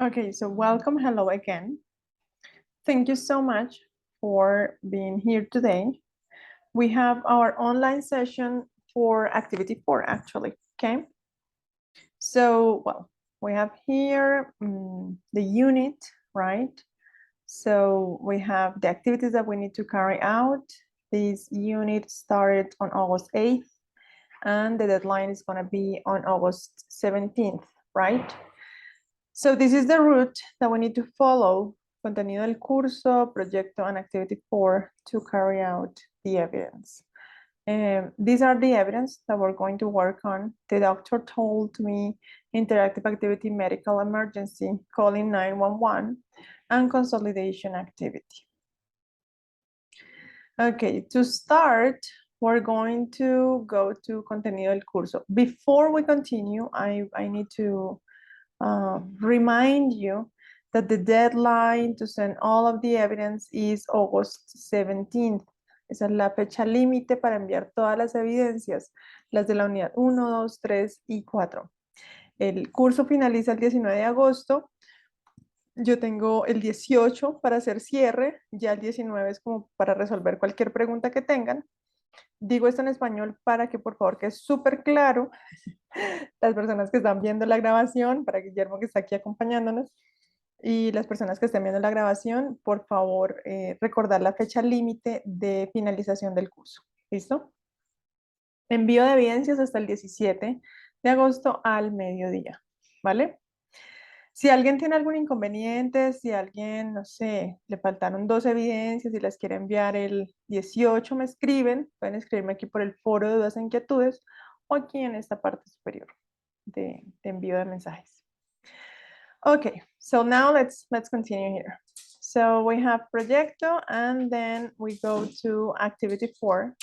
Okay, so welcome, hello again. Thank you so much for being here today. We have our online session for activity 4 actually, okay? So, well, we have here the unit, right? So we have the activities that we need to carry out. This unit started on August 8th and the deadline is gonna be on August 17th, right? So this is the route that we need to follow, contenido del curso, proyecto, and activity 4 to carry out the evidence. These are the evidence that we're going to work on. The doctor told me interactive activity, medical emergency, calling 911, and consolidation activity. Okay, to start, we're going to go to contenido del curso. Before we continue, I need to remind you that the deadline to send all of the evidence is August 17th. Esa es la fecha límite para enviar todas las evidencias, las de la unidad 1, 2, 3 y 4. El curso finaliza el 19 de agosto. Yo tengo el 18 para hacer cierre, ya el 19 es como para resolver cualquier pregunta que tengan. Digo esto en español para que por favor quede súper claro las personas que están viendo la grabación, para Guillermo que está aquí acompañándonos, y las personas que estén viendo la grabación, por favor, recordar la fecha límite de finalización del curso. ¿Listo? Envío de evidencias hasta el 17 de agosto al mediodía, ¿vale? Si alguien tiene algún inconveniente, si alguien, no sé, le faltaron 2 evidencias y las quiere enviar el 18, me escriben, pueden escribirme aquí por el foro de dudas e inquietudes o aquí en esta parte superior de envío de mensajes. Okay, so now let's continue here. So we have Proyecto and then we go to activity 4.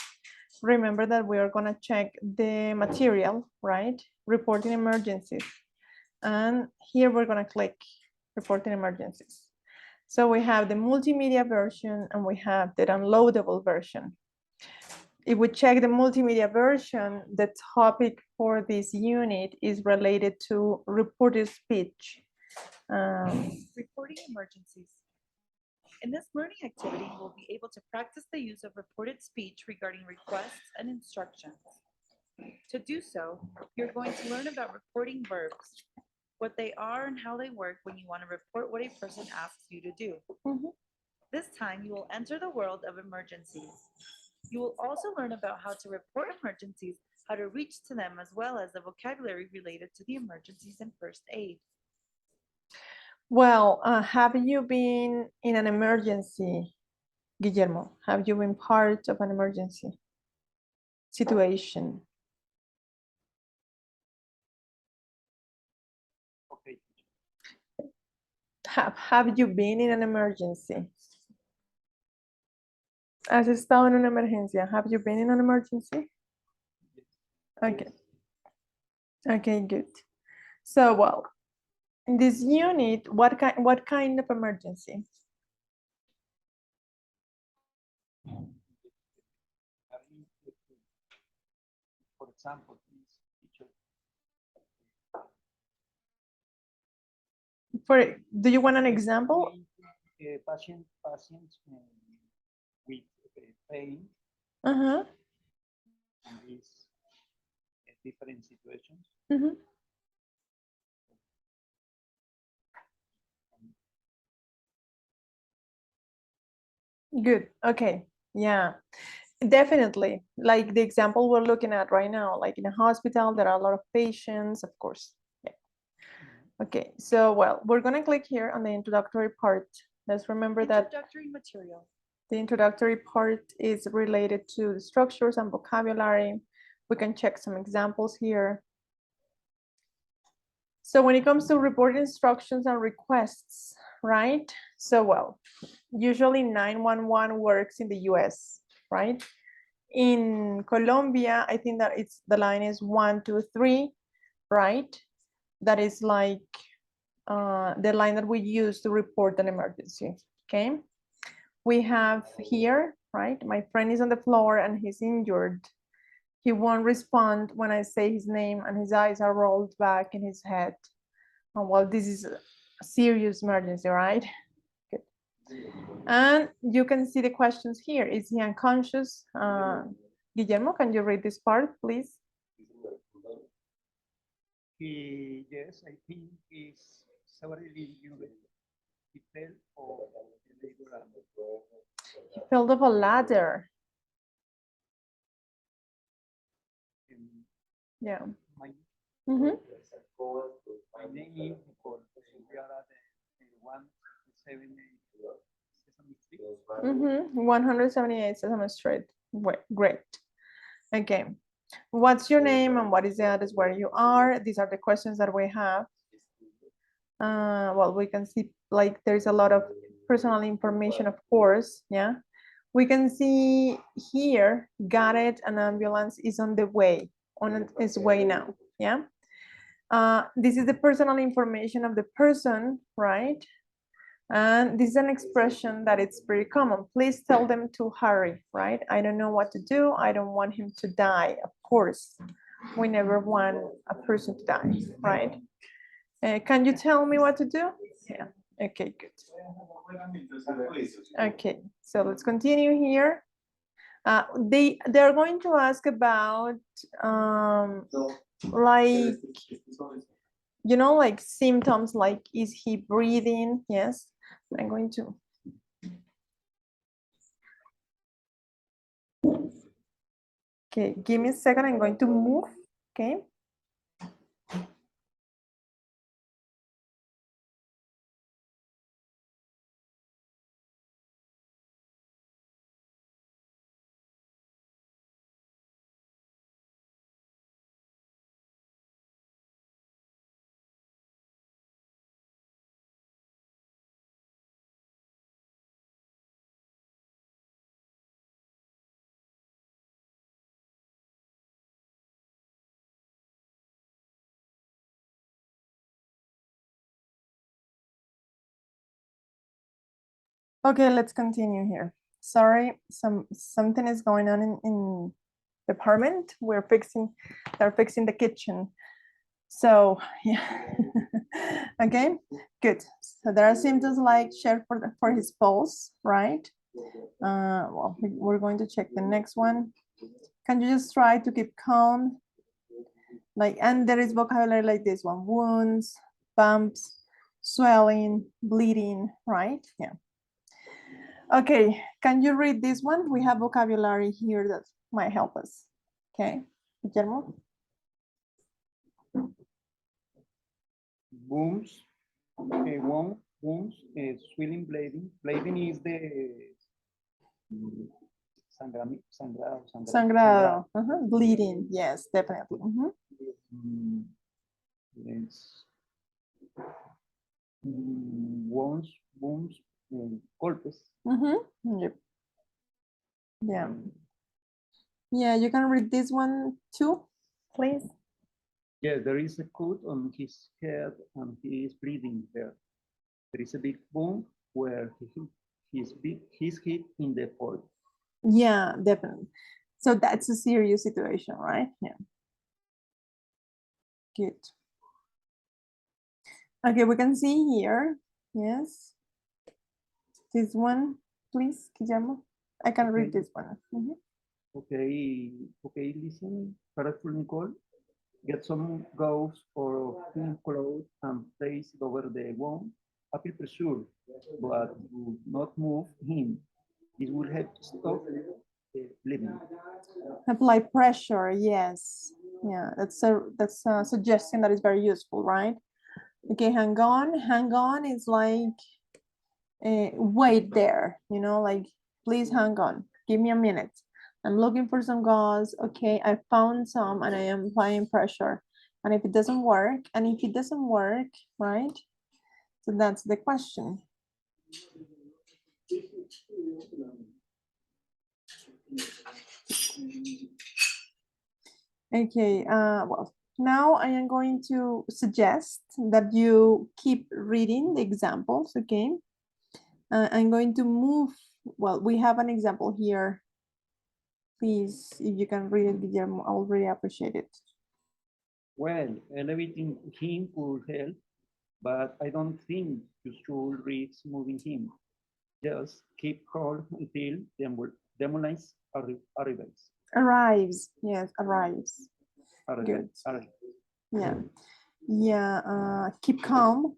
Remember that we are going to check the material, right? Reporting emergencies. And here we're going to click reporting emergencies. So we have the multimedia version and we have the downloadable version. If we check the multimedia version, the topic for this unit is related to reported speech. Reporting emergencies. In this learning activity, you will be able to practice the use of reported speech regarding requests and instructions. To do so, you're going to learn about reporting verbs, what they are and how they work when you want to report what a person asks you to do. This time, you will enter the world of emergencies. You will also learn about how to report emergencies, how to reach to them, as well as the vocabulary related to the emergencies and first aid. Well, have you been in an emergency, Guillermo? Have you been part of an emergency situation? Okay. Have you been in an emergency? ¿Has estado en una emergencia? Have you been in an emergency? Okay. Okay, good. So, well, in this unit, what kind of emergency? For example, teacher. Do you want an example? Patients with pain Uh-huh. in these different situations. Good. Okay. Yeah, definitely. Like the example we're looking at right now, like in a hospital, there are a lot of patients, of course. Yeah. Okay. So, well, we're going to click here on the introductory part. Let's remember that Introductory material. the introductory part is related to the structures and vocabulary. We can check some examples here. So when it comes to reporting instructions and requests, right? So, well, usually 911 works in the US, right? In Colombia, I think that the line is 123, right? That is like the line that we use to report an emergency, okay? We have here, right? My friend is on the floor and he's injured. He won't respond when I say his name and his eyes are rolled back in his head. And well, this is serious emergency, right? Good. And you can see the questions here. Is he unconscious? Guillermo, can you read this part, please? Yes, I think he's severely injured. He fell off the ladder. He fell off a ladder. And Yeah. my, Mhm. my name is Nicole. We are at the 178 Sesame Street. 178 Sesame Street. Great. Okay. What's your name and what is the address where you are? These are the questions that we have. Well, we can see like there's a lot of personal information, of course. Yeah. We can see here, got it, an ambulance is on the way, on its way now. Yeah. This is the personal information of the person, right? And this is an expression that it's pretty common. Please tell them to hurry, right? I don't know what to do. I don't want him to die. Of course, we never want a person to die, right? Can you tell me what to do? Yeah, okay, good. Okay, so let's continue here. They're going to ask about like, you know, like symptoms, like is he breathing? Yes, I'm going to. Okay, give me a second, I'm going to move, okay? Okay, let's continue here. Sorry, something is going on in the apartment. They're fixing the kitchen. So yeah, okay, good. So there are symptoms like share for his pulse, right? Well, we're going to check the next one. Can you just try to keep calm? Like, and there is vocabulary like this one: wounds, bumps, swelling, bleeding, right? Yeah. Okay, can you read this one? We have vocabulary here that might help us. Okay, Guillermo? Wounds, wounds, swelling, bleeding. Bleeding is the Sangrado, bleeding, yes, definitely. Yes. Wounds, golpes. Yep. Yeah. Yeah, you can read this one too, please. Yeah, there is a cut on his head and he is bleeding there. There is a big wound where he's hit in the forehead. Yeah, definitely. So that's a serious situation, right? Yeah. Good. Okay, we can see here. Yes. This one, please, Guillermo. I can read this one. Okay, listen. Careful, Nicole. Get some gauze or clean cloth and place it over the wound. Apply pressure, but do not move him. This will help stop the bleeding. Apply pressure, yes. Yeah, that's a suggestion that is very useful, right? Okay, hang on. Hang on is like wait there, you know, like please hang on. Give me a minute. I'm looking for some gauze. Okay, I found some and I am applying pressure. And if it doesn't work, right? So that's the question. Okay, well, now I am going to suggest that you keep reading the examples, okay? I'm going to move, well, we have an example here. Please, if you can read it, Guillermo, I will really appreciate it. Well, elevating him could help, but I don't think you should risk moving him. Just keep calm until the ambulance arrives. Arrives. Yes, arrives. Good. Arrives. Yeah. Yeah. Keep calm.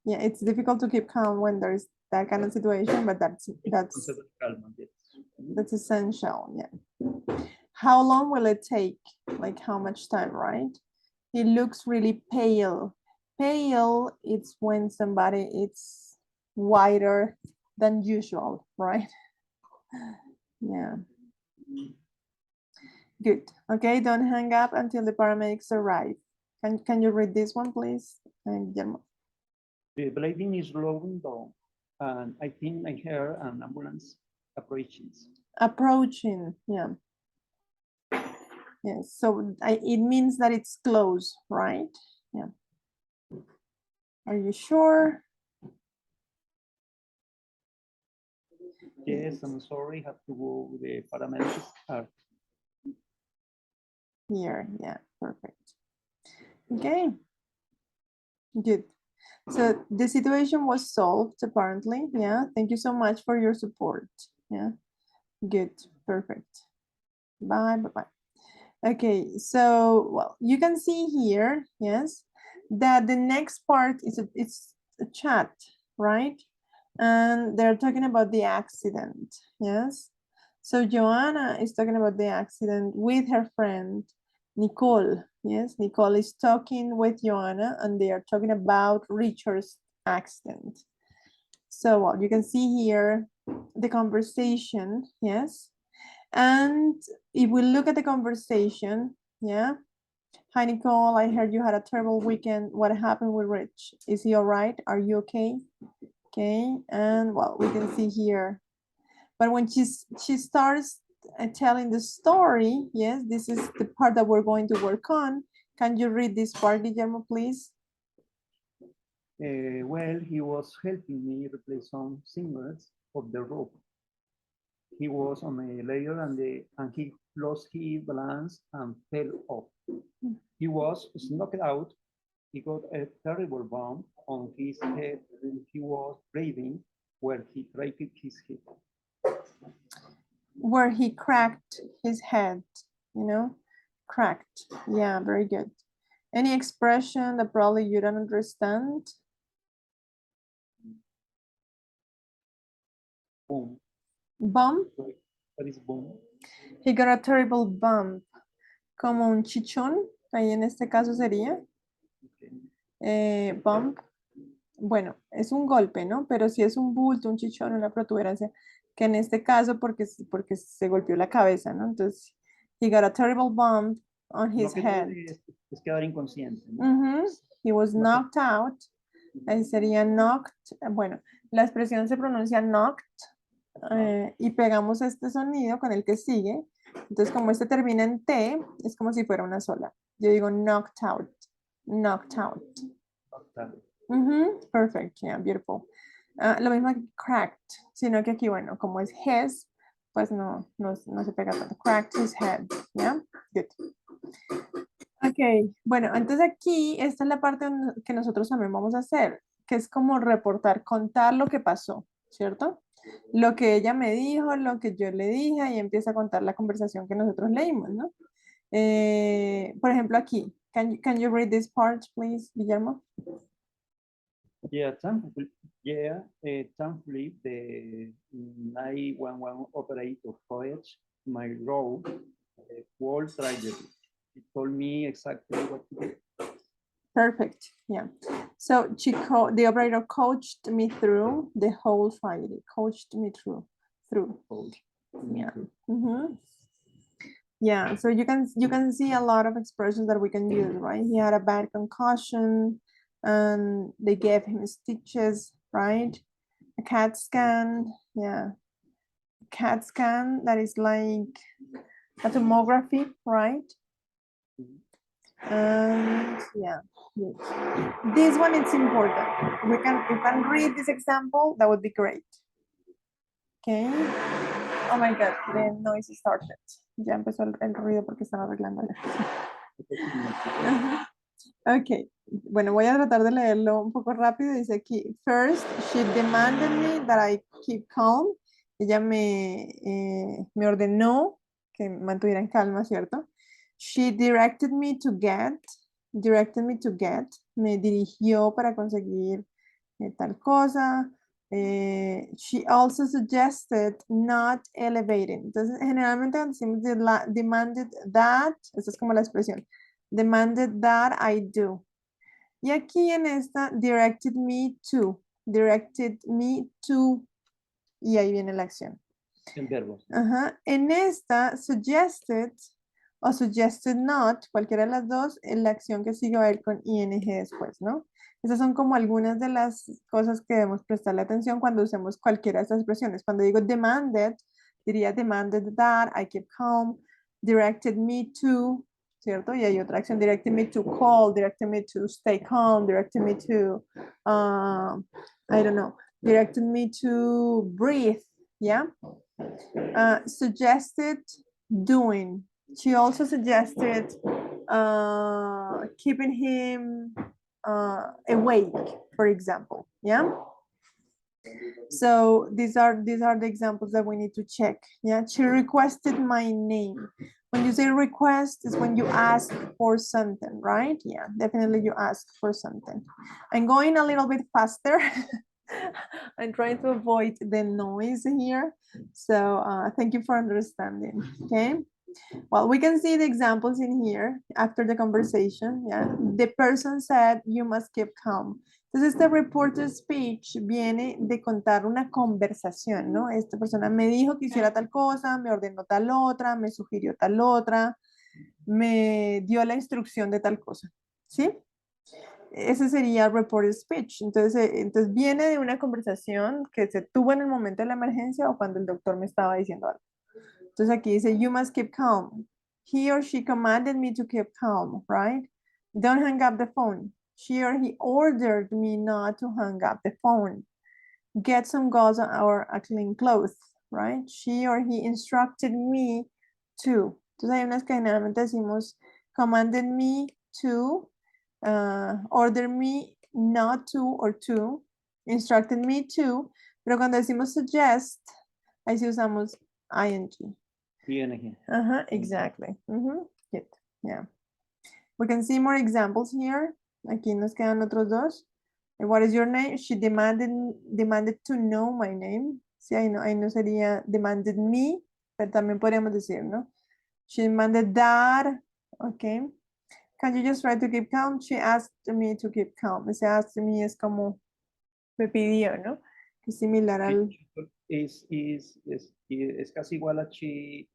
Yeah, it's difficult to keep calm when there's that kind of situation, but that's Conserva calma, yes. that's essential. Yeah. How long will it take? Like how much time, right? He looks really pale. Pale, it's when somebody is whiter than usual, right? Yeah. Good. Okay, don't hang up until the paramedics arrive. Can you read this one, please? Guillermo? The bleeding is slowing down, and I think I hear an ambulance approaches. Approaching, yeah. Yes, so it means that it's close, right? Yeah. Are you sure? Yes, I'm sorry, have to go with the paramedics. Here, yeah, perfect. Okay, good. So the situation was solved apparently. Yeah, thank you so much for your support. Yeah, good, perfect. Bye, bye, bye. Okay, so well, you can see here, yes, that the next part is it's a chat, right? And they're talking about the accident, yes. So Joanna is talking about the accident with her friend Nicole. Yes, Nicole is talking with Joanna and they are talking about Richard's accident. So well, you can see here the conversation, yes. And if we look at the conversation, yeah. Hi, Nicole, I heard you had a terrible weekend. What happened with Rich? Is he all right? Are you okay? Okay, and well, we can see here. But when she starts telling the story, yes, this is the part that we're going to work on. Can you read this part, Guillermo, please? Well, he was helping me replace some singles of the roof. He was on a ladder and he lost his balance and fell off. He was knocked out. He got a terrible bump on his head and he was breathing where he cracked his head. Where he cracked his head, you know, cracked. Yeah, very good. Any expression that probably you don't understand? Boom. Bump. What is boom? He got a terrible bump. Como un chichón, ahí en este caso sería. Bump. Bueno, es un golpe, ¿no? Pero si es un bulto, un chichón, una protuberancia, que en este caso porque se golpeó la cabeza, ¿no? Entonces, he got a terrible bump on his head. Es quedar inconsciente, ¿no? He was knocked out. Ahí sería knocked. Bueno, la expresión se pronuncia knocked y pegamos este sonido con el que sigue. Entonces, como este termina en T, es como si fuera una sola. Yo digo knocked out. Knocked out. Perfect, yeah, beautiful. Lo mismo que cracked, sino que aquí, bueno, como es his, pues no se pega tanto. Cracked his head, yeah, good. Ok, bueno, entonces aquí, esta es la parte que nosotros también vamos a hacer, que es como reportar, contar lo que pasó, ¿cierto? Lo que ella me dijo, lo que yo le dije, y empieza a contar la conversación que nosotros leímos, ¿no? Por ejemplo, aquí, can you read this part, please, Guillermo? Yeah, thankfully, the 911 operator coached my role whole tragedy. He told me exactly what to do. Perfect. Yeah. So the operator coached me through the whole tragedy. Coached me through. Yeah. Yeah. So you can see a lot of expressions that we can use, right? He had a bad concussion, and they gave him stitches, right? A CAT scan. Yeah. CAT scan, that is like a tomography, right? And yeah, this one is important. You can read this example, that would be great. Okay. Oh my God, the noise started. Ya empezó el ruido porque están arreglando. Ok, bueno, voy a tratar de leerlo un poco rápido. Dice aquí, first, she demanded me that I keep calm. Ella me ordenó que mantuviera en calma, ¿cierto? She directed me to get, me dirigió para conseguir tal cosa. She also suggested not elevating. Entonces, generalmente cuando decimos demanded that, esa es como la expresión, demanded that I do. Y aquí en esta, directed me to, y ahí viene la acción. En verbos. Ajá. En esta, suggested o suggested not, cualquiera de las dos, la acción que sigue va a ir con ing después, ¿no? Esas son como algunas de las cosas que debemos prestarle atención cuando usemos cualquiera de estas expresiones. Cuando digo demanded, diría demanded that, I keep calm, directed me to, ¿cierto? Y hay otra acción, directed me to call, directed me to stay calm, directed me to, I don't know, directed me to breathe, ¿ya? Suggested doing. She also suggested keeping him awake, for example. Yeah. So these are the examples that we need to check. Yeah. She requested my name. When you say request is when you ask for something, right? Yeah, definitely you ask for something. I'm going a little bit faster. I'm trying to avoid the noise here. So thank you for understanding, okay? Well, we can see the examples in here after the conversation, yeah? The person said, you must keep calm. Entonces, este reporter speech viene de contar una conversación, ¿no? Esta persona me dijo que hiciera tal cosa, me ordenó tal otra, me sugirió tal otra, me dio la instrucción de tal cosa, ¿sí? Ese sería reported speech. Entonces viene de una conversación que se tuvo en el momento de la emergencia o cuando el doctor me estaba diciendo algo. Entonces aquí dice, you must keep calm. He or she commanded me to keep calm, right? Don't hang up the phone. She or he ordered me not to hang up the phone. Get some gauze or a clean cloth, right? She or he instructed me to. Entonces hay unas que generalmente decimos, commanded me to, order me not to or to, instructed me to, pero cuando decimos suggest, ahí sí usamos ing. ING. Exactly. Good. Yeah. We can see more examples here. Aquí nos quedan otros dos. What is your name? She demanded to know my name. Sí, ahí no sería demanded me, pero también podríamos decir, ¿no? She demanded that. Okay. Can you just try to keep calm? She asked me to keep calm. Ese asked me es como me pidió, ¿no? Es similar al... Es casi igual a she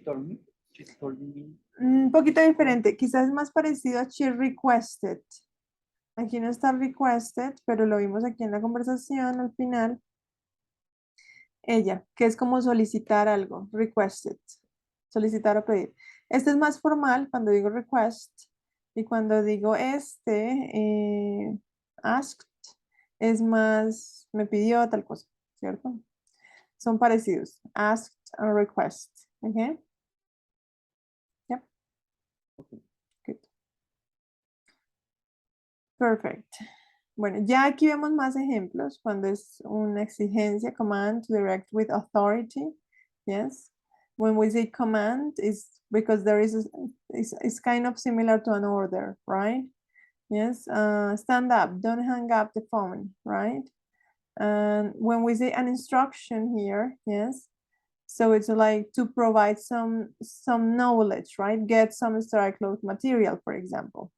told me. She told me. Un poquito diferente. Quizás es más parecido a she requested. Aquí no está requested, pero lo vimos aquí en la conversación al final. Ella, que es como solicitar algo, requested, solicitar o pedir. Este es más formal cuando digo request y cuando digo asked, es más, me pidió tal cosa, ¿cierto? Son parecidos, asked and request, ¿ok? Yep. Good. Perfect. Bueno, ya aquí vemos más ejemplos cuando es una exigencia, command to direct with authority. Yes. When we say command, is because there is it's kind of similar to an order, right? Yes. Stand up, don't hang up the phone, right? And when we say an instruction here, yes. So it's like to provide some knowledge, right? Get some strike cloth material, for example.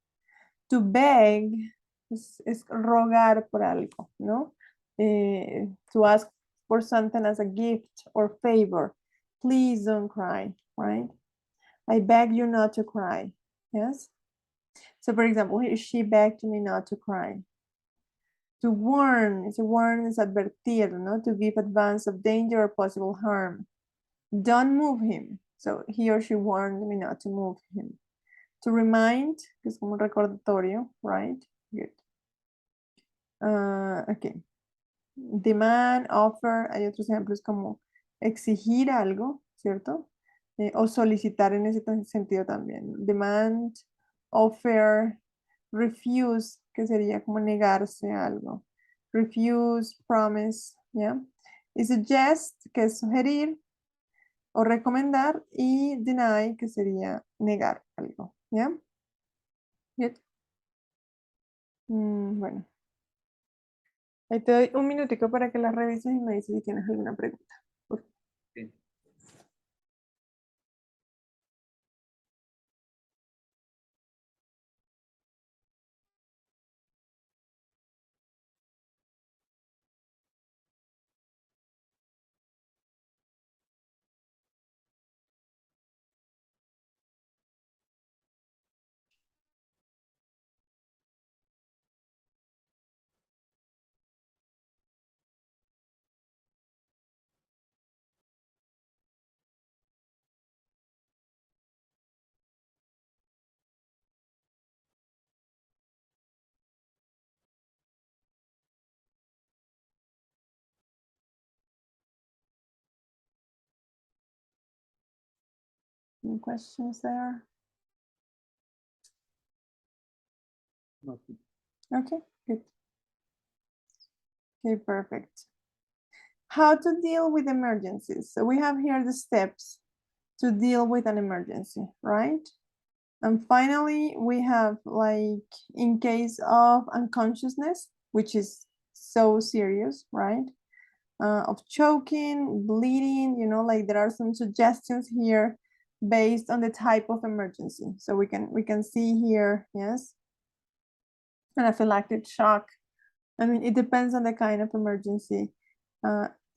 To beg es rogar por algo, ¿no? To ask for something as a gift or favor. Please don't cry, right? I beg you not to cry, yes? So for example, she begged me not to cry. To warn es advertir, ¿no? To give advance of danger or possible harm. Don't move him. So he or she warned me not to move him. To remind, que es como un recordatorio, right? Good. Ok. Demand, offer, hay otros ejemplos como exigir algo, ¿cierto? O solicitar en ese sentido también. Demand, offer, refuse, que sería como negarse a algo. Refuse, promise, ¿ya? Y suggest, que es sugerir o recomendar, y deny, que sería negar algo, ¿ya? Good. Bueno, ahí te doy un minutico para que la revises y me dices si tienes alguna pregunta. Sí. Any questions there? No, sí. Okay, good. Okay, perfect. How to deal with emergencies. So we have here the steps to deal with an emergency, right? And finally, we have like in case of unconsciousness, which is so serious, right? Of choking, bleeding, you know, like there are some suggestions here based on the type of emergency. So we can see here, yes, anaphylactic shock. I mean, it depends on the kind of emergency.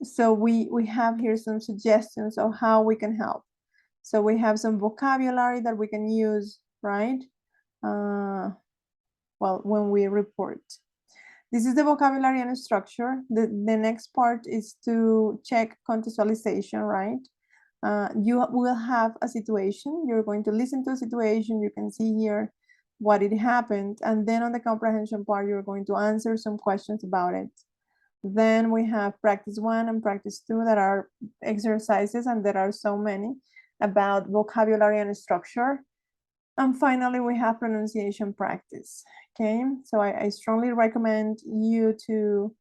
So we have here some suggestions of how we can help. So we have some vocabulary that we can use, right? Well, when we report. This is the vocabulary and structure. The next part is to check contextualization, right? You will have a situation. You're going to listen to a situation. You can see here what it happened. And then on the comprehension part, you're going to answer some questions about it. Then we have practice 1 and practice 2 that are exercises, and there are so many about vocabulary and structure. And finally, we have pronunciation practice. Okay, so I strongly recommend you to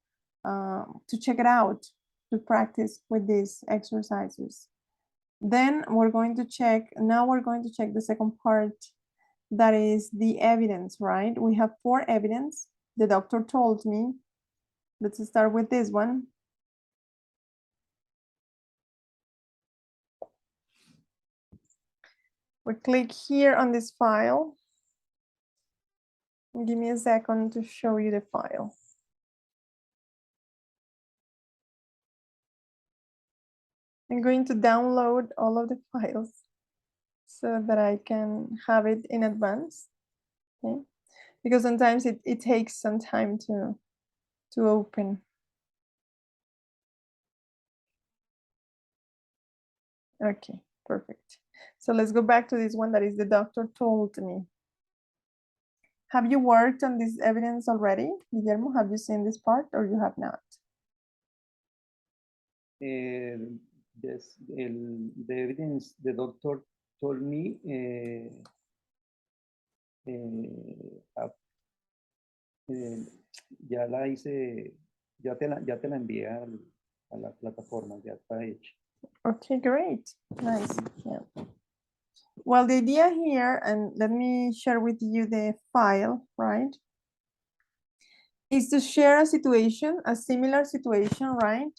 check it out, to practice with these exercises. Then we're going to check, now we're going to check the second part, that is the evidence, right? We have 4 evidence. The doctor told me. Let's start with this one. We click here on this file. Give me a second to show you the file. I'm going to download all of the files so that I can have it in advance, okay? Because sometimes it takes some time to open. Okay, perfect. So let's go back to this one that is the doctor told me. Have you worked on this evidence already, Guillermo? Have you seen this part or you have not? Yes, the evidence the doctor told me ya la hice, ya te la envié a la plataforma, ya está hecha. Okay, great. Nice. Yeah. Well, the idea here, and let me share with you the file, right? Is to share a situation, a similar situation, right?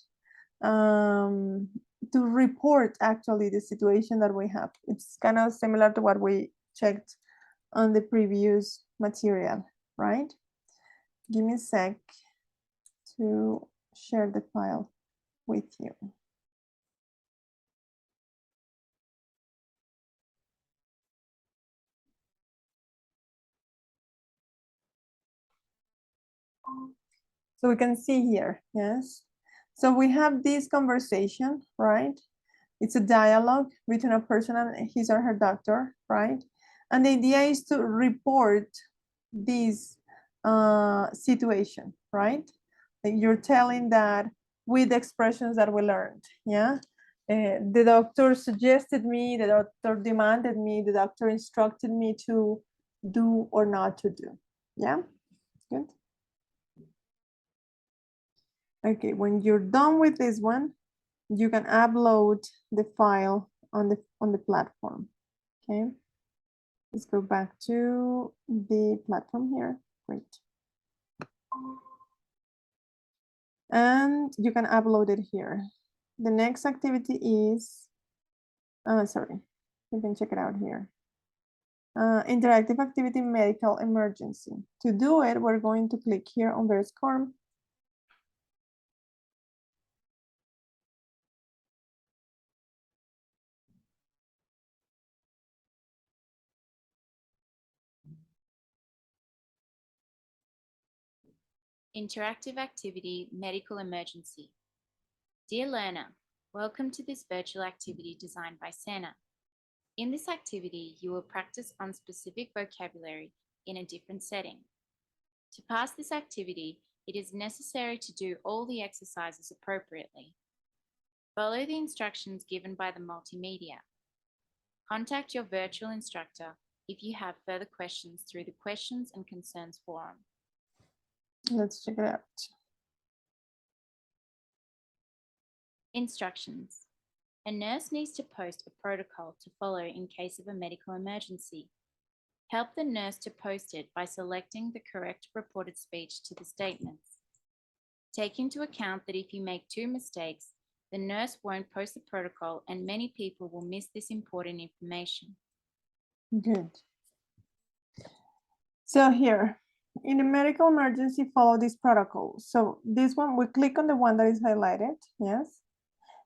To report actually the situation that we have. It's kind of similar to what we checked on the previous material, right? Give me a sec to share the file with you. So we can see here, yes. So we have this conversation, right? It's a dialogue between a person and his or her doctor, right? And the idea is to report this situation, right? Like you're telling that with expressions that we learned, yeah? The doctor suggested me, the doctor demanded me, the doctor instructed me to do or not to do, Yeah, good. Okay, when you're done with this one, you can upload the file on the platform. Okay, let's go back to the platform here. Great. And you can upload it here. The next activity is, sorry, you can check it out here. Interactive activity medical emergency. To do it, we're going to click here on VerSCORM. Interactive activity, medical emergency. Dear learner, welcome to this virtual activity designed by Sana. In this activity, you will practice on specific vocabulary in a different setting. To pass this activity, it is necessary to do all the exercises appropriately. Follow the instructions given by the multimedia. Contact your virtual instructor if you have further questions through the Questions and Concerns forum. Let's check it out. Instructions. A nurse needs to post a protocol to follow in case of a medical emergency. Help the nurse to post it by selecting the correct reported speech to the statements. Take into account that if you make 2 mistakes, the nurse won't post the protocol and many people will miss this important information. Good. So here, in a medical emergency, follow this protocol. So this one, we click on the one that is highlighted, yes?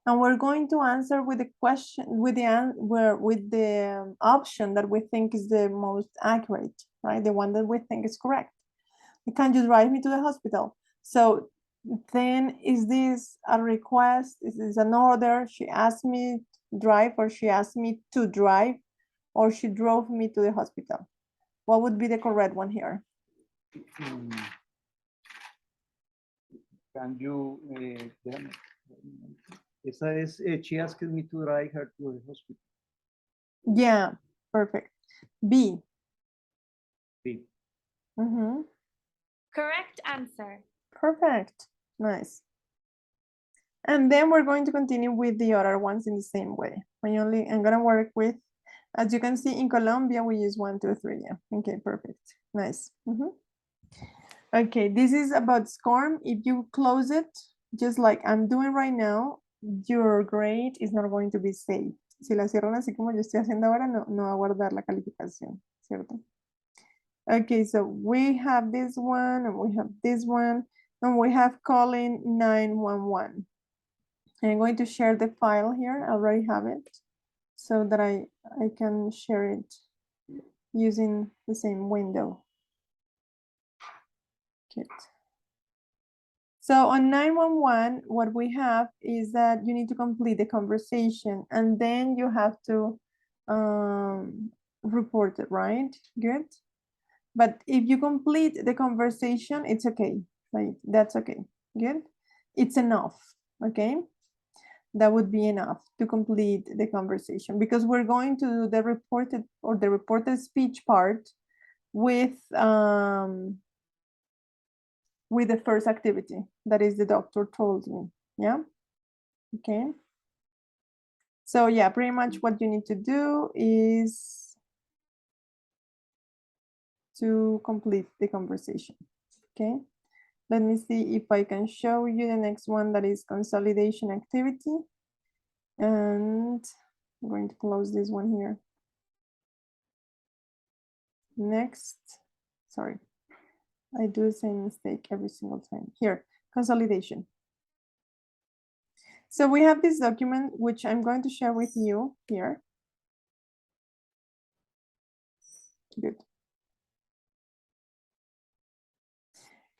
And we're going to answer with the question, with the option that we think is the most accurate, right? The one that we think is correct. Can you drive me to the hospital? So then is this a request? Is this an order? She asked me to drive, or she asked me to drive, or she drove me to the hospital? What would be the correct one here? Can you, esa es, she asked me to drive her to the hospital. Yeah, perfect. B. B. Mm-hmm. Correct answer. Perfect. Nice. And then we're going to continue with the other ones in the same way. I'm gonna work with, as you can see, in Colombia, we use 1, 2, 3. Yeah. Okay, perfect. Nice. Okay, this is about SCORM. If you close it, just like I'm doing right now, your grade is not going to be saved. Si la cierran así como yo estoy haciendo ahora, no va a guardar la calificación, ¿cierto? Okay, so we have this one, and we have this one, and we have calling 911. I'm going to share the file here. I already have it, so that I can share it using the same window. Good. So on 911, what we have is that you need to complete the conversation, and then you have to report it, right? Good. But if you complete the conversation, it's okay, right? That's okay. Good. It's enough, okay? That would be enough to complete the conversation, because we're going to do the reported speech part with the first activity, that is the doctor told me. Yeah. Okay. So yeah, pretty much what you need to do is to complete the conversation. Okay. Let me see if I can show you the next one, that is consolidation activity. And I'm going to close this one here. Next, sorry, I do the same mistake every single time. Here, consolidation. So we have this document, which I'm going to share with you here. Good.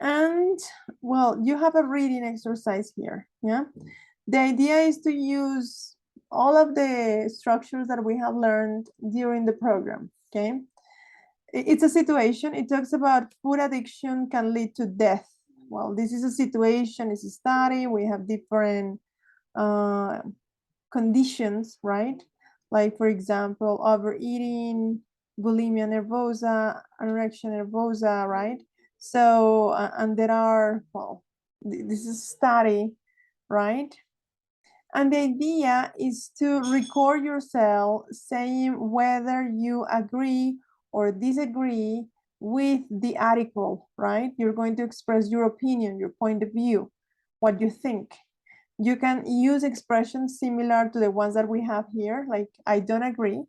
And well, you have a reading exercise here, yeah? The idea is to use all of the structures that we have learned during the program, okay? It's a situation, it talks about food addiction can lead to death. Well, this is a situation, it's a study, we have different conditions, right? Like, for example, overeating, bulimia nervosa, anorexia nervosa, right? So, and there are, well, this is a study, right? And the idea is to record yourself saying whether you agree or disagree with the article, right? You're going to express your opinion, your point of view, what you think. You can use expressions similar to the ones that we have here, like I don't agree.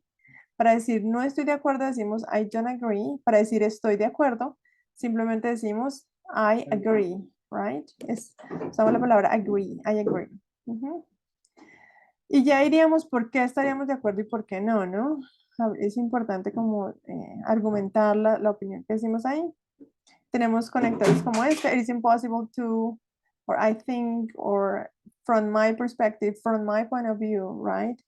Para decir no estoy de acuerdo, decimos I don't agree. Para decir estoy de acuerdo, simplemente decimos I agree, right? Usamos la palabra agree, I agree. Ujú. Y ya diríamos por qué estaríamos de acuerdo y por qué no, ¿no? Es importante como argumentar la opinión que decimos ahí. Tenemos conectores como este. It is impossible to, or I think, or from my perspective, from my point of view, right?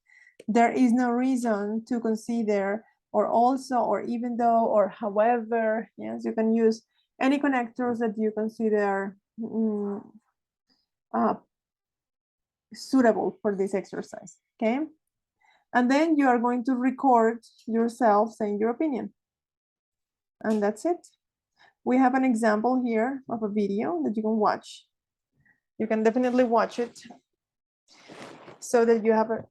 There is no reason to consider, or also, or even though, or however. Yes, you can use any connectors that you consider suitable for this exercise, okay? And then you are going to record yourself saying your opinion. And that's it. We have an example here of a video that you can watch. You can definitely watch it so that you have a,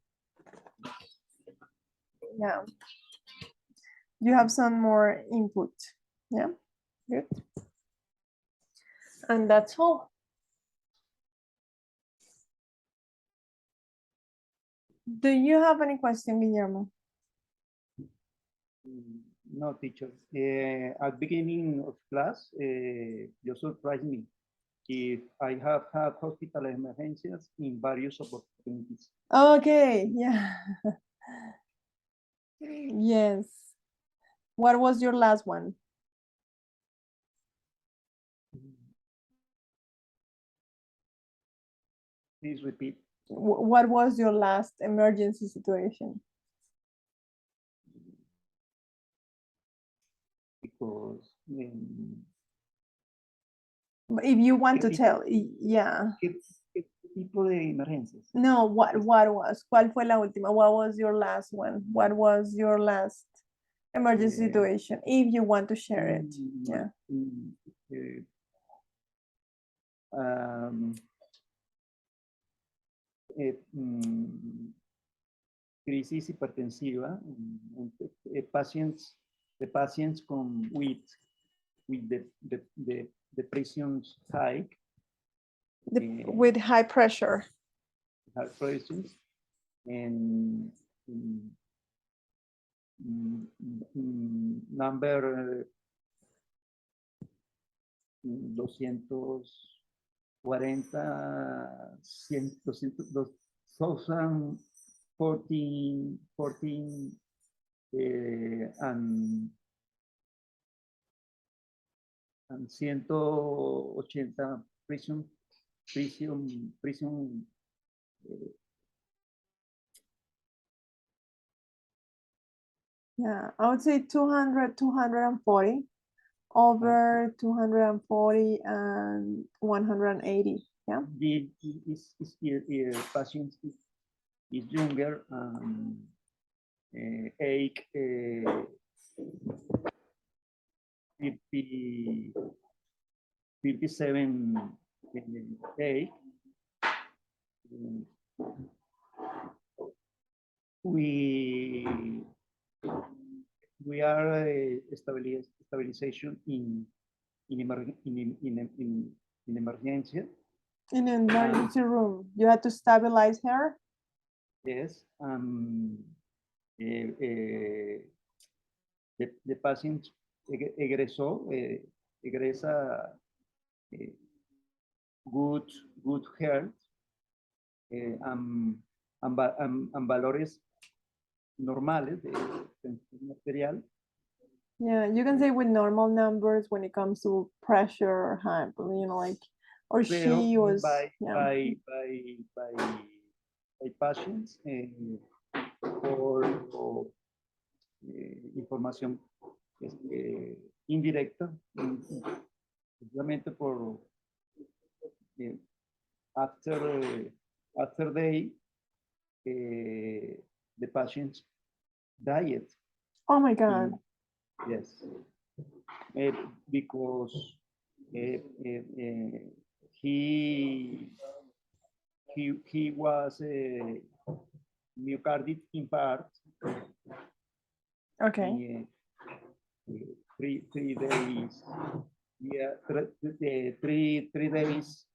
yeah, you have some more input. Yeah, good. And that's all. Do you have any question, Guillermo? No, teacher. At beginning of class, you surprised me. If I have had hospital emergencies in various opportunities. Okay, yeah. Yes. What was your last one? Please repeat. What was your last emergency situation? Because If you want to ¿Qué tell, yeah. ¿qué tipo de emergencias? No, what was? ¿Cuál fue la última? What was your last one? What was your last emergency Eh, situation? If you want to share it. Yeah. Um, crisis hipertensiva, patients, the patients come with the pressions high, With high pressure. high pressions, and number 240, 100, 2014, and 180 prison. Yeah, I would say 200, 240, over 240 and 180. Yeah. The patient is younger, age 57 age. We are stabilization in emergency. In an emergency room, you had to stabilize her. Yes. The patient egresa good health and valores normales de material. Yeah, you can say with normal numbers when it comes to pressure or high, like, or she was by patients por información indirecta, precisamente por after they the patient's diet. Oh my God. Yes. Because uh, he was myocardial infarct Okay. in 3 days. Yeah, 3 days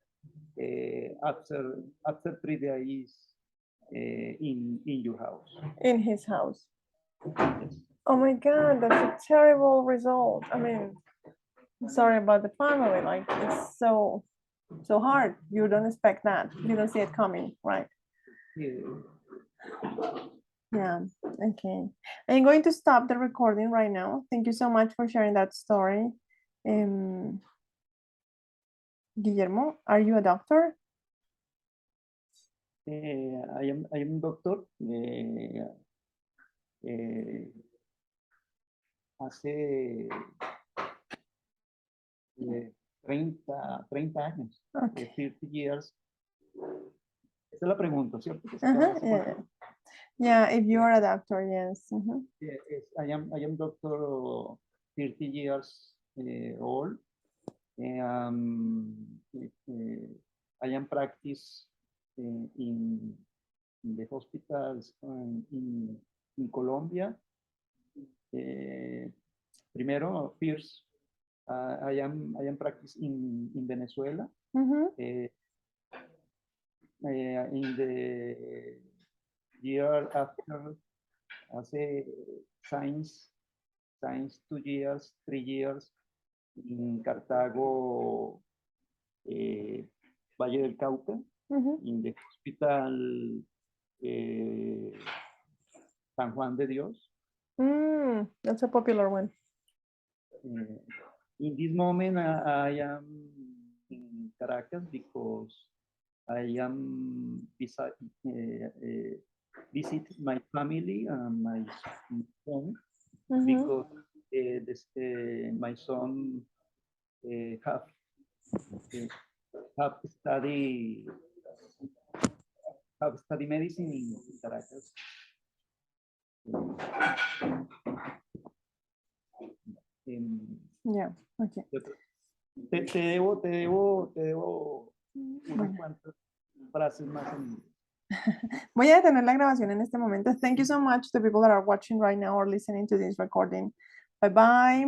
after 3 days in your house. In his house. Yes. Oh my God, that's a terrible result. I mean, sorry about the family. Like it's so hard. You don't expect that. You don't see it coming, right? Yeah. Yeah. Okay. I'm going to stop the recording right now. Thank you so much for sharing that story. Guillermo, are you a doctor? I am doctor. Hace 30 años, Okay. 30 years. Esa es la pregunta, ¿cierto? Que se Uh-huh, hace yeah. cuando- Yeah, if you are a doctor, yes. Mhm. Yes, I am doctor 30 years old. I am practice in the hospitals in Colombia. Primero, first, I am practice in Venezuela. Mhm. In the year after, hace science 2 years, 3 years in Cartago, Valle del Cauca, Mhm. in the hospital San Juan de Dios. That's a popular one. In this moment, I am in Caracas because I am visit my family and my son Mhm. because my son have study medicine in Caracas. Yeah, okay. Te debo unas Bueno. cuantas frases más en Voy a detener la grabación en este momento. Thank you so much to people that are watching right now or listening to this recording. Bye bye.